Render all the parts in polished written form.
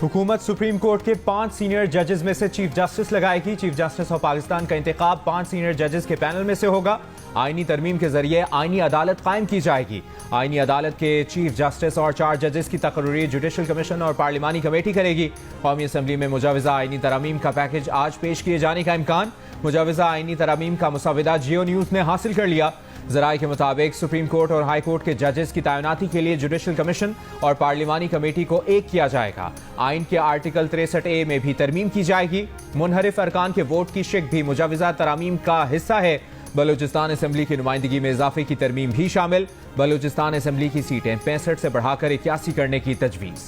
हुकूमत supreme court के 5 senior जजेस में से चीफ जस्टिस लगाएगी। चीफ जस्टिस ऑफ पाकिस्तान का इंतखाब 5 सीनियर जजेस के पैनल में से होगा। आईनी तरमीम के जरिए आईनी अदालत कायम की जाएगी। आईनी अदालत के चीफ जस्टिस और 4 जजेस की तकर्री जुडिशल कमीशन और पार्लिमानी कमेटी करेगी। कौमी असम्बली में मुजाविजा आईनी तरमीम का पैकेज आज पेश किए जाने का इम्कान। मुजाविजा आईनी तरमीम का मुसविदा जियो न्यूज ने हासिल कर लिया। जराये के मुताबिक सुप्रीम कोर्ट और हाई कोर्ट के जजेस की तैनाती के लिए जुडिशल कमीशन और पार्लिमानी कमेटी को एक किया जाएगा। आइन के आर्टिकल 63A में भी तरमीम की जाएगी। मुनहरिफ अरकान के वोट की शिक भी मुजाविजा तरमीम का हिस्सा है। बलूचिस्तान असम्बली की नुमाइंदगी में इजाफे की तरमीम भी शामिल। बलूचिस्तान असम्बली की सीटें 65 से बढ़ाकर 81 करने की तजवीज़।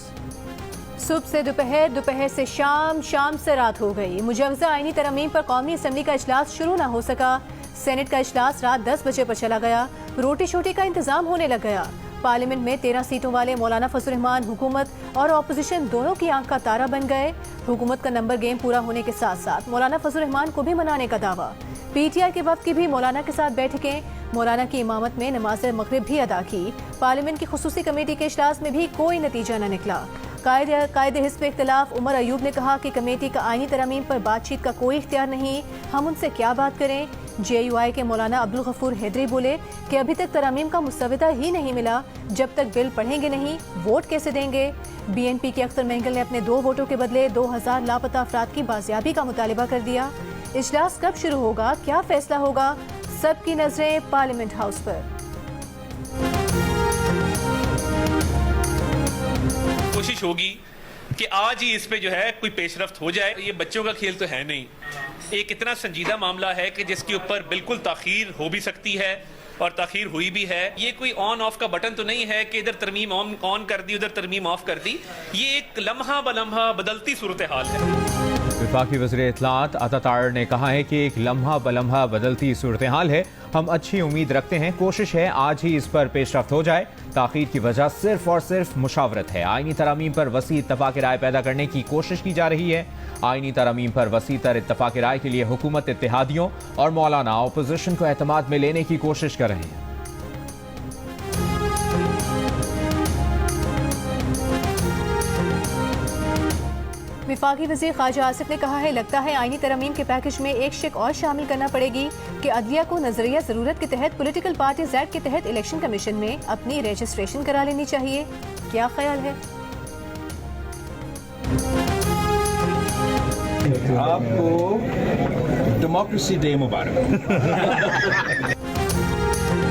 सुबह से दोपहर, दोपहर से शाम, शाम से रात हो गई। मुजाविजा आईनी तरमीम पर कौमी असम्बली का इजलास शुरू न हो सका। सेनेट का इजलास रात 10 बजे पर चला गया। रोटी शोटी का इंतजाम होने लग गया। पार्लियामेंट में 13 सीटों वाले मौलाना फजल रहमान हुकूमत और ऑपोजिशन दोनों की आंख का तारा बन गए। हुकूमत का नंबर गेम पूरा होने के साथ साथ मौलाना फजल रहमान को भी मनाने का दावा। पीटीआई के वक्त की भी मौलाना के साथ बैठकें। मौलाना की इमामत में नमाज मगरिब भी अदा की। पार्लियामेंट की खुसूसी कमेटी के इजलास में भी कोई नतीजा न निकला। कायद हिस्ब इख्तिलाफ उमर अयूब ने कहा कि कमेटी का आईनी तरमीम पर बातचीत का कोई इख्तियार नहीं, हम उनसे क्या बात करें। JUI के मौलाना अब्दुल गफूर हैदरी बोले कि अभी तक तरमीम का मुसविदा ही नहीं मिला। जब तक बिल पढ़ेंगे नहीं, वोट कैसे देंगे। BNP के अख्तर महंगल ने अपने 2 वोटों के बदले 2000 लापता अफराद की बाजियाबी का मुतालिबा कर दिया। इजलास कब शुरू होगा, क्या फैसला होगा, सबकी नजरें पार्लियामेंट हाउस पर। कोशिश होगी कि आज ही इस पे जो है कोई पेशरफ्त हो जाए। ये बच्चों का खेल तो है नहीं, एक इतना संजीदा मामला है कि जिसके ऊपर बिल्कुल ताखीर हो भी सकती है और ताखीर हुई भी है। ये कोई ऑन ऑफ का बटन तो नहीं है कि इधर तरमीम ऑन कर दी, उधर तरमीम ऑफ कर दी। ये एक लम्हा बलम्हा बदलती सूरत हाल है। वफाकी वज़ीर इत्तलात अता तार ने कहा है कि एक लम्हा बलम्हा बदलती सूरत हाल है। हम अच्छी उम्मीद रखते हैं, कोशिश है आज ही इस पर पेशरफ्त हो जाए। ताख़ीर की वजह सिर्फ और सिर्फ मुशावरत है। आईनी तरमीम पर वसी इत्तफाक राय पैदा करने की कोशिश की जा रही है। आईनी तरमीम पर वसी तर इत्तफाक राय के लिए हुकूमत इत्तेहादियों और मौलाना अपोजिशन को एतमाद में लेने की कोशिश कर रहे हैं। वफाकी वज़ीर ख्वाजा आसिफ ने कहा है, लगता है आईनी तरमीम के पैकेज में एक शिक और शामिल करना पड़ेगी कि अदलिया को नजरिया जरूरत के तहत पॉलिटिकल पार्टीज एक्ट के तहत इलेक्शन कमीशन में अपनी रजिस्ट्रेशन करा लेनी चाहिए। क्या ख्याल है आपको? डेमोक्रेसी डे मुबारक।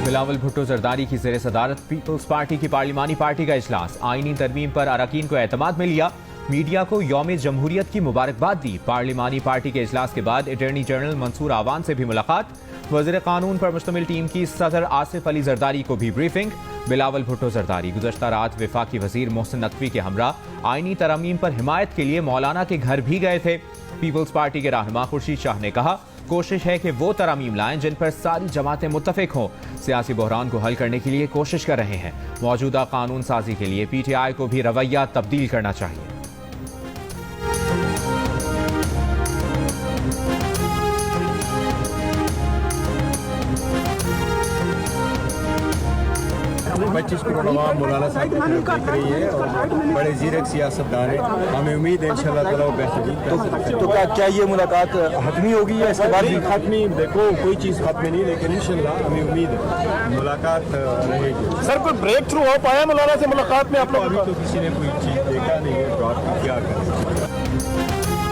बिलावल भुट्टो जरदारी की ज़ेर सदारत पीपल्स पार्टी की पार्लिमानी पार्टी का इजलास। आईनी तरमीम पर अरकान को एतमाद में लिया। मीडिया को यौम जमहूरियत की मुबारकबाद दी। पार्लिमानी पार्टी के इजलास के बाद अटॉर्नी जनरल मंसूर आवान से भी मुलाकात। वज़ीर कानून पर मुश्तमिल टीम की सदर आसिफ अली जरदारी को भी ब्रीफिंग। बिलावल भुट्टो जरदारी गुज़श्ता रात वफाकी वज़ीर मोहसिन नकवी के हमरा आईनी तरमीम पर हिमायत के लिए मौलाना के घर भी गए थे। पीपल्स पार्टी के रहनुमा खुर्शीद शाह ने कहा, कोशिश है कि वो तरमीम लाएं जिन पर सारी जमातें मुत्तफिक हों। सियासी बहरान को हल करने के लिए कोशिश कर रहे हैं। मौजूदा कानून साजी के लिए PTI को भी रवैया तब्दील करना चाहिए। पच्चीस करोड़ आवाम मौलाना साहब की तरफ देख रही है और बड़े जीरक सियासतदान है। हमें उम्मीद है इंशाल्लाह ताला वो बेहतरीन। तो क्या ये मुलाकात हतमी होगी या इसके बाद भी हतमी? देखो कोई चीज़ हतमी नहीं, लेकिन इंशाल्लाह हमें उम्मीद है मुलाकात रहेगी। सर कोई ब्रेक थ्रू हो पाया मौलाना से मुलाकात में आप लोग? अभी तो किसी ने कोई चीज़ देखा नहीं है, तो आप क्या करें।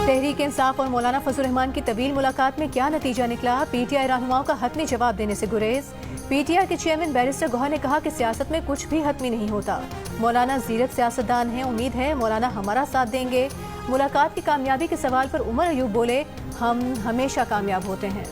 तहरीक इंसाफ और मौलाना फजल रहमान की तवील मुलाकात में क्या नतीजा निकला। PTI रहनुमाओं का हतमी जवाब देने से गुरेज। PTI के चेयरमैन बैरिस्टर गौहर ने कहा कि सियासत में कुछ भी हतमी नहीं होता। मौलाना जीरक सियासतदान हैं, उम्मीद है मौलाना हमारा साथ देंगे। मुलाकात की कामयाबी के सवाल पर उमर अयूब बोले, हम हमेशा कामयाब होते हैं।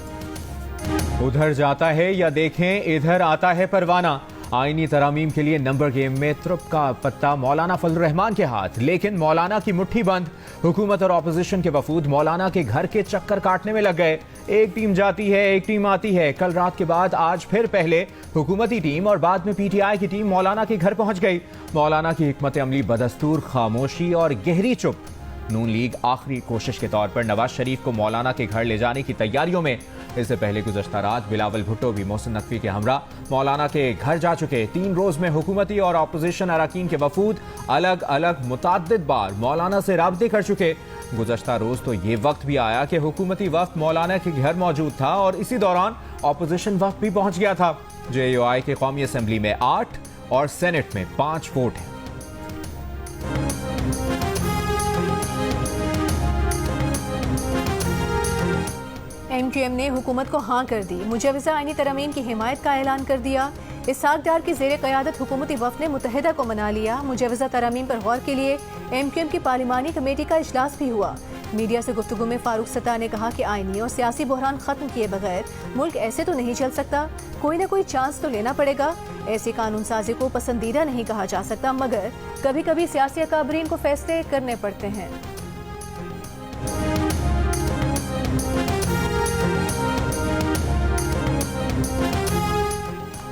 उधर जाता है या देखें इधर आता है परवाना। आईनी तरमीम के लिए नंबर गेम में त्रुप का पत्ता मौलाना फजल रहमान के हाथ, लेकिन मौलाना की मुट्ठी बंद। हुकूमत और ऑपोजिशन के वफूद मौलाना के घर के चक्कर काटने में लग गए। एक टीम जाती है, एक टीम आती है। कल रात के बाद आज फिर पहले हुकूमती टीम और बाद में PTI की टीम मौलाना के घर पहुंच गई। मौलाना की हिकमत अमली बदस्तूर खामोशी और गहरी चुप। नून लीग आखिरी कोशिश के तौर पर नवाज शरीफ को मौलाना के घर ले जाने की तैयारियों में। इससे पहले गुज़श्ता रात बिलावल भुट्टो भी मोहसिन नकवी के हमरा मौलाना के घर जा चुके। 3 रोज में हुकूमती और अपोजिशन अरकान के वफूद अलग अलग मुतअद्दिद बार मौलाना से राब्ते कर चुके। गुज़श्ता रोज तो ये वक्त भी आया कि हुकूमती वफ्द मौलाना के घर मौजूद था और इसी दौरान अपोजिशन वफ्द भी पहुंच गया था। JUI के कौमी असम्बली में 8 और सेनेट में 5 वोट हैं। MQM ने हुकूमत को हाँ कर दी। मुजवज़ा आईनी तरमीम की हिमायत का ऐलान कर दिया। इसहाक डार की ज़ेर क़यादत हुकूमती वफ़द ने मुत्तहिदा को मना लिया। मुजवज़ा तरमीम पर गौर के लिए MQM की पार्लिमानी कमेटी का इजलास भी हुआ। मीडिया से गुफ्तगू में फारूक सत्तार ने कहा कि आईनी और सियासी बहरान खत्म किए बगैर मुल्क ऐसे तो नहीं चल सकता, कोई ना कोई चांस तो लेना पड़ेगा। ऐसी कानून साजी को पसंदीदा नहीं कहा जा सकता, मगर कभी कभी सियासी अकाबरीन को फैसले करने पड़ते हैं।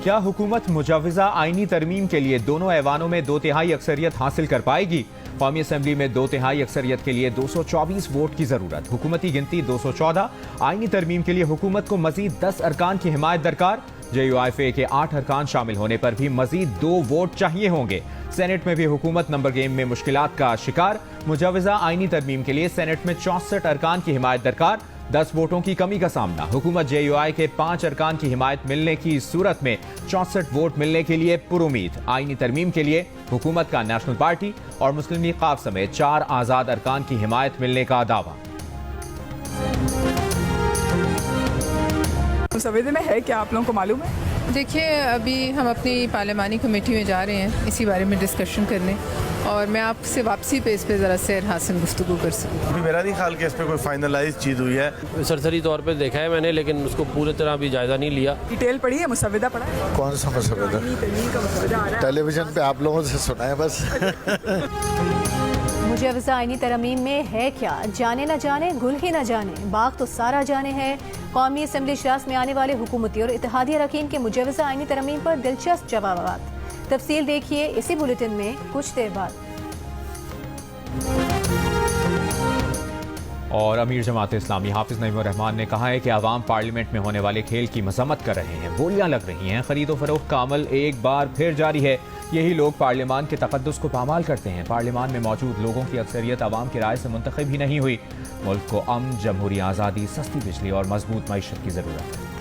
क्या हुकूमत मुजवज़ा आईनी तरमीम के लिए दोनों ऐवानों में 2/3 अक्सरियत हासिल कर पाएगी? कौमी असम्बली में 2/3 अक्सरियत के लिए 224 वोट की जरूरत। हुकूमती गिनती 214। आईनी तरमीम के लिए हुकूमत को मजीद 10 अरकान की हिमायत दरकार। JUI के 8 अरकान शामिल होने पर भी मजीद 2 वोट चाहिए होंगे। सेनेट में भी हुकूमत नंबर गेम में मुश्किलात का शिकार। मुजवज़ा आईनी तरमीम के लिए सेनेट में 64 अरकान की हिमायत दरकार। 10 वोटों की कमी का सामना। हुकूमत JUI के 5 अरकान की हिमायत मिलने की सूरत में 64 वोट मिलने के लिए पुरुमीद। आईनी तरमीम के लिए हुकूमत का नेशनल पार्टी और मुस्लिम लीग क़ाफ समेत 4 आज़ाद अरकान की हिमायत मिलने का दावा। मुसव्विदे में है क्या, आप लोगों को मालूम है? देखिए, अभी हम अपनी पार्लिमानी कमेटी में जा रहे हैं इसी बारे में डिस्कशन करने, और मैं आपसे वापसी पे इस पे ज़रा सैर हासिल गुफ्तगू कर सकूँ। अभी मेरा नहीं ख्याल कि इस पे कोई फाइनलाइज चीज़ हुई है। सरसरी तौर पे देखा है मैंने, लेकिन उसको पूरी तरह अभी जायज़ा नहीं लिया। डिटेल पढ़ी है, मुसव्विदा पढ़ा है? कौन सा मुसव्विदा? टेलीविजन पे आप लोगों से सुना है बस। मुजवज़ा आईनी तरमीम में है क्या? जाने न जाने गुल ही न जाने, बाग तो सारा जाने है। कौमी असम्बली इजलास में आने वाले हुकूमती और इत्तेहादी अरकान के मुजवज़ा आईनी तरमीम पर दिलचस्प जवाबात। तफसील देखिए इसी बुलेटिन में कुछ देर बाद। और अमीर जमात इस्लामी हाफिज नईमुर रहमान ने कहा है कि अवाम पार्लियामेंट में होने वाले खेल की मजम्मत कर रहे हैं, बोलियां लग रही हैं। खरीदो फरोख्त का अमल एक बार फिर जारी है। यही लोग पार्लियामान के तकद्दुस को पामाल करते हैं। पार्लियामान में मौजूद लोगों की अक्सरियत अवाम की राय से मुंतखब ही नहीं हुई। मुल्क को अमन, जमहूरी आज़ादी, सस्ती बिजली और मजबूत मईशत की ज़रूरत है।